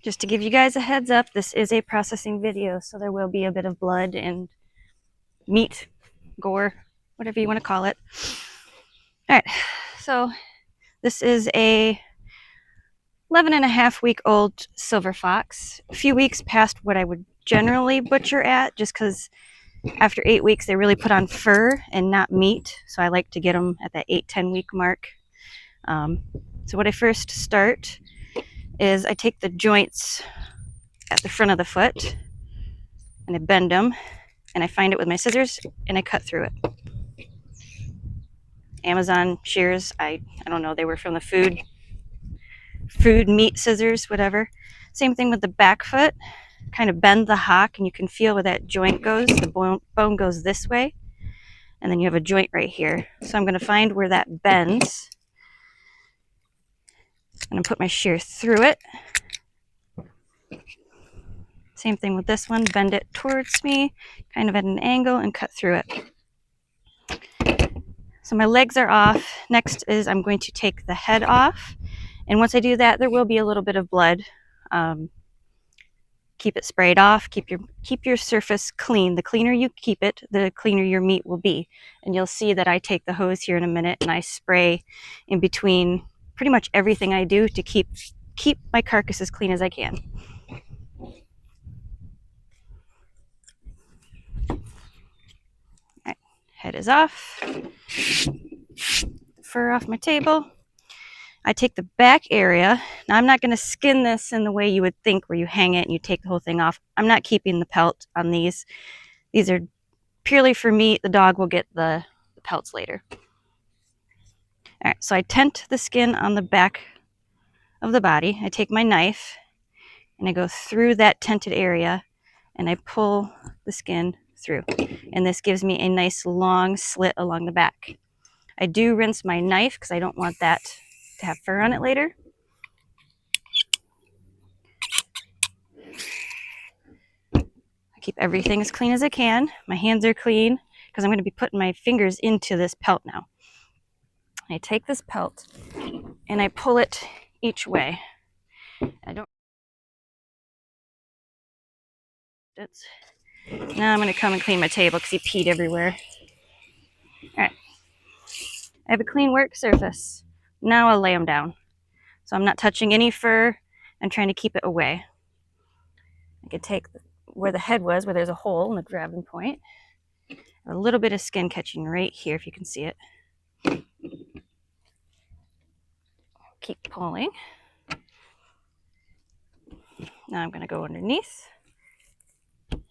Just to give you guys a heads up, this is a processing video, so there will be a bit of blood and meat, gore, whatever you want to call it. All right, so this is a 11.5-week-old silver fox, a few weeks past what I would generally butcher at, just because after 8 weeks they really put on fur and not meat, so I like to get them at that 8-10 week mark. So what I first start is I take the joints at the front of the foot and I bend them and I find it with my scissors and I cut through it. Amazon shears, I don't know, they were from the food meat scissors, whatever. Same thing with the back foot. Kind of bend the hock and you can feel where that joint goes. The bone goes this way and then you have a joint right here. So I'm going to find where that bends. I'm going to put my shear through it. Same thing with this one, bend it towards me, kind of at an angle, and cut through it. So my legs are off. Next is I'm going to take the head off. And once I do that, there will be a little bit of blood. Keep it sprayed off, keep your surface clean. The cleaner you keep it, the cleaner your meat will be. And you'll see that I take the hose here in a minute and I spray in between pretty much everything I do to keep my carcass as clean as I can. All right, head is off. Fur off my table. I take the back area. Now I'm not going to skin this in the way you would think where you hang it and you take the whole thing off. I'm not keeping the pelt on these. These are purely for meat. The dog will get the pelts later. All right, so I tent the skin on the back of the body. I take my knife and I go through that tented area and I pull the skin through. And this gives me a nice long slit along the back. I do rinse my knife because I don't want that to have fur on it later. I keep everything as clean as I can. My hands are clean because I'm going to be putting my fingers into this pelt now. I take this pelt and I pull it each way. Now I'm going to come and clean my table because he peed everywhere. All right. I have a clean work surface. Now I'll lay them down. So I'm not touching any fur. I'm trying to keep it away. I could take where the head was, where there's a hole in the grabbing point. A little bit of skin catching right here, if you can see it. Keep pulling. Now I'm going to go underneath. And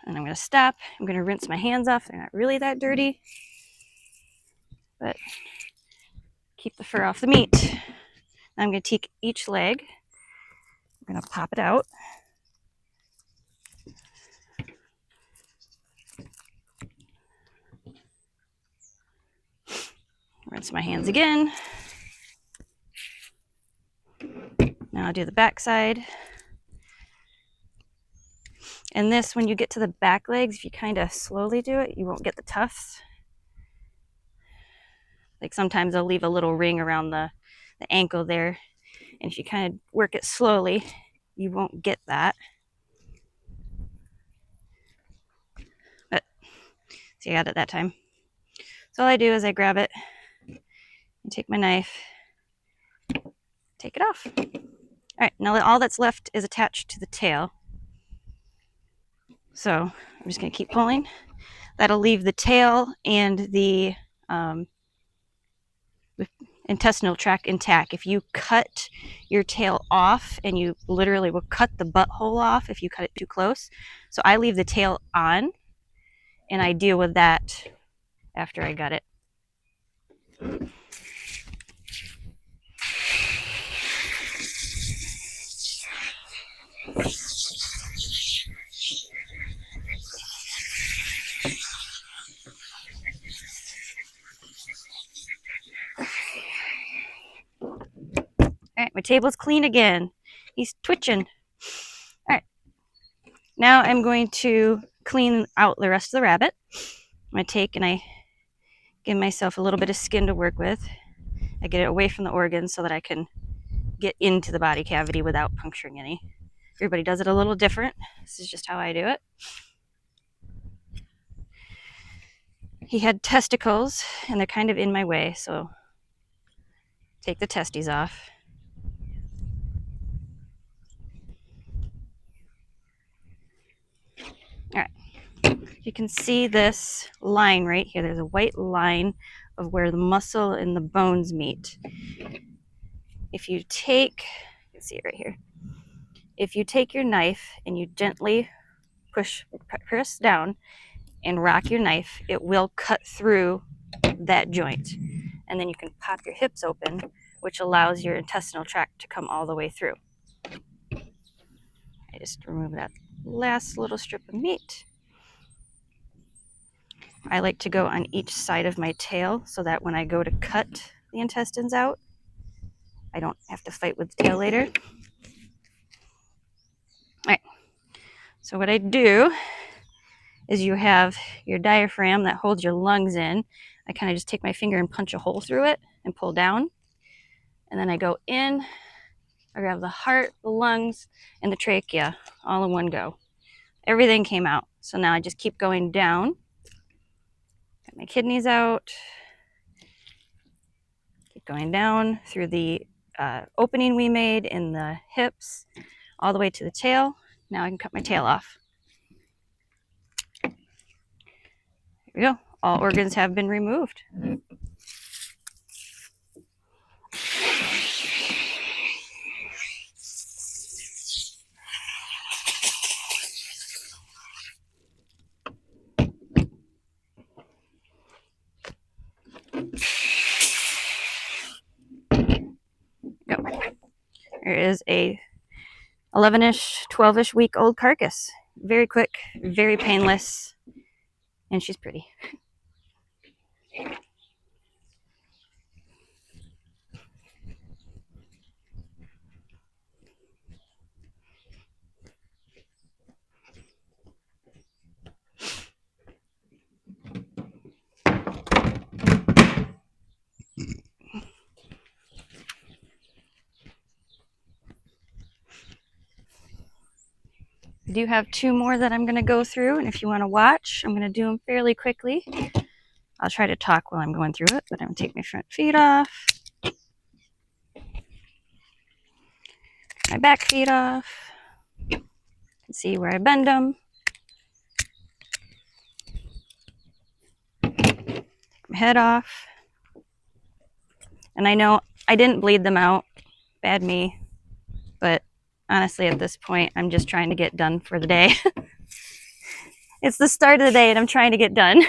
I'm going to stop. I'm going to rinse my hands off. They're not really that dirty. But keep the fur off the meat. Now I'm going to take each leg. I'm going to pop it out. Rinse my hands again. Now I'll do the back side. And this, when you get to the back legs, if you kind of slowly do it, you won't get the tufts. Like sometimes I'll leave a little ring around the ankle there. And if you kind of work it slowly, you won't get that. But see, I got it that time. So all I do is I grab it and take my knife, take it off. All right, now all that's left is attached to the tail. So I'm just going to keep pulling. That'll leave the tail and the intestinal tract intact. If you cut your tail off, and you literally will cut the butthole off if you cut it too close. So I leave the tail on, and I deal with that after I gut it. All right, my table's clean again. He's twitching. All right, now I'm going to clean out the rest of the rabbit. I'm going to take and I give myself a little bit of skin to work with. I get it away from the organs so that I can get into the body cavity without puncturing any. Everybody does it a little different. This is just how I do it. He had testicles, and they're kind of in my way, so take the testes off. All right. You can see this line right here. There's a white line of where the muscle and the bones meet. If you take, you can see it right here. If you take your knife and you gently press down and rock your knife, it will cut through that joint. And then you can pop your hips open, which allows your intestinal tract to come all the way through. I just remove that last little strip of meat. I like to go on each side of my tail so that when I go to cut the intestines out, I don't have to fight with the tail later. All right, so what I do is you have your diaphragm that holds your lungs in. I kind of just take my finger and punch a hole through it and pull down. And then I go in, I grab the heart, the lungs, and the trachea all in one go. Everything came out. So now I just keep going down. Get my kidneys out. Keep going down through the opening we made in the hips, all the way to the tail. Now I can cut my tail off. There we go. All organs have been removed. Go. There is a 11-ish, 12-ish week old carcass. Very quick, very painless, and she's pretty. I do have two more that I'm going to go through, and if you want to watch, I'm going to do them fairly quickly. I'll try to talk while I'm going through it, but I'm going to take my front feet off, my back feet off. You can see where I bend them. Take my head off. And I know I didn't bleed them out. Bad me. But honestly, at this point, I'm just trying to get done for the day. It's the start of the day, and I'm trying to get done.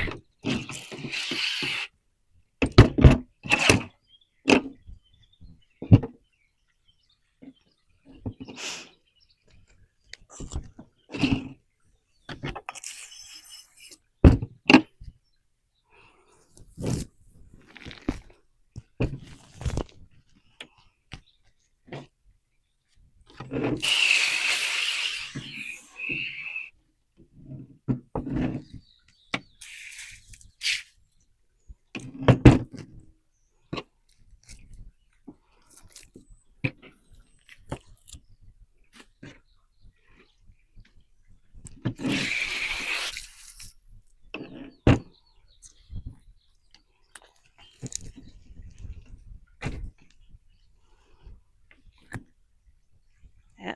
Yeah.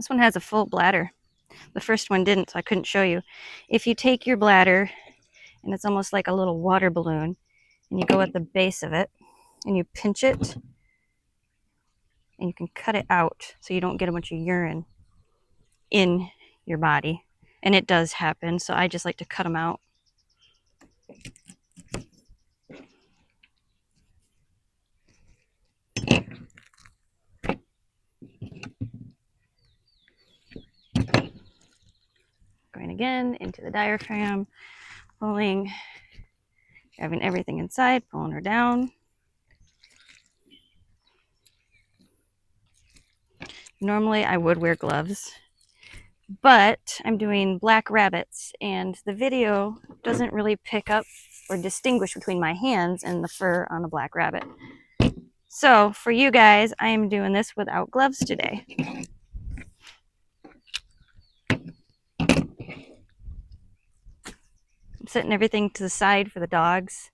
This one has a full bladder. The first one didn't, so I couldn't show you. If you take your bladder, and it's almost like a little water balloon, and you go at the base of it, and you pinch it, and you can cut it out so you don't get a bunch of urine in your body. And it does happen, so I just like to cut them out. Going again into the diaphragm, pulling, having everything inside, pulling her down. Normally I would wear gloves, but I'm doing black rabbits, and the video doesn't really pick up or distinguish between my hands and the fur on the black rabbit. So for you guys, I am doing this without gloves today. I'm setting everything to the side for the dogs.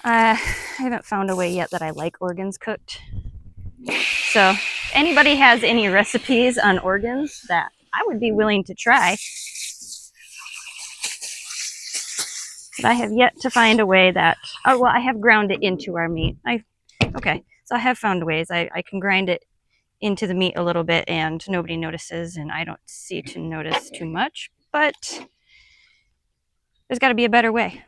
I haven't found a way yet that I like organs cooked. So if anybody has any recipes on organs that I would be willing to try, but I have yet to find a way that, oh, well, I have ground it into our meat. Okay, so I have found ways. I can grind it into the meat a little bit and nobody notices, and I don't see to notice too much, but there's got to be a better way.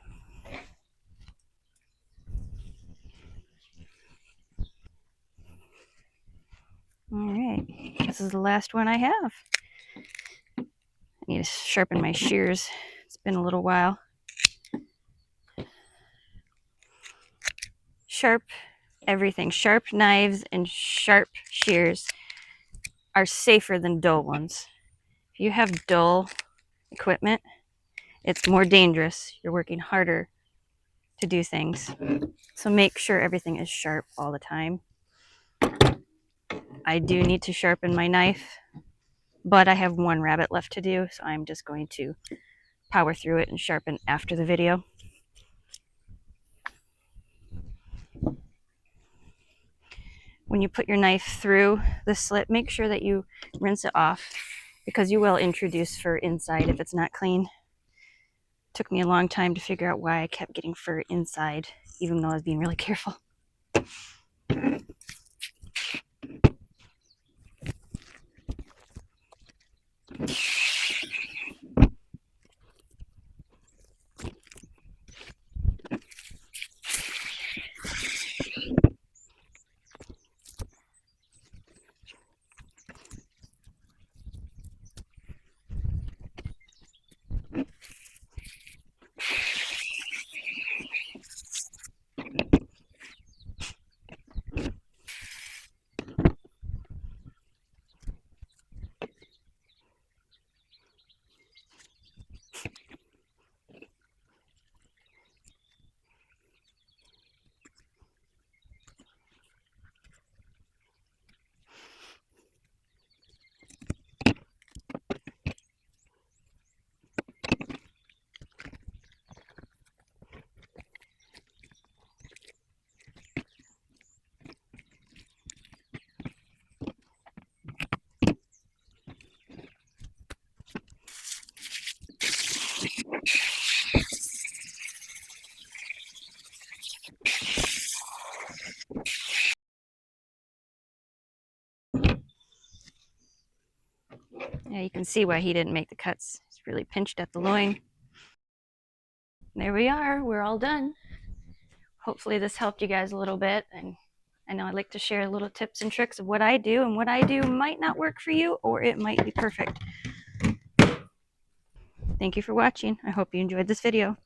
All right, this is the last one I have. I need to sharpen my shears. It's been a little while. Sharp everything. Sharp knives and sharp shears are safer than dull ones. If you have dull equipment, it's more dangerous. You're working harder to do things. So make sure everything is sharp all the time. I do need to sharpen my knife, but I have one rabbit left to do, so I'm just going to power through it and sharpen after the video. When you put your knife through the slit, make sure that you rinse it off, because you will introduce fur inside if it's not clean. It took me a long time to figure out why I kept getting fur inside, even though I was being really careful. Yeah, you can see why he didn't make the cuts. He's really pinched at the loin. There we are. We're all done. Hopefully this helped you guys a little bit. And I know I like to share little tips and tricks of what I do, and what I do might not work for you, or it might be perfect. Thank you for watching. I hope you enjoyed this video.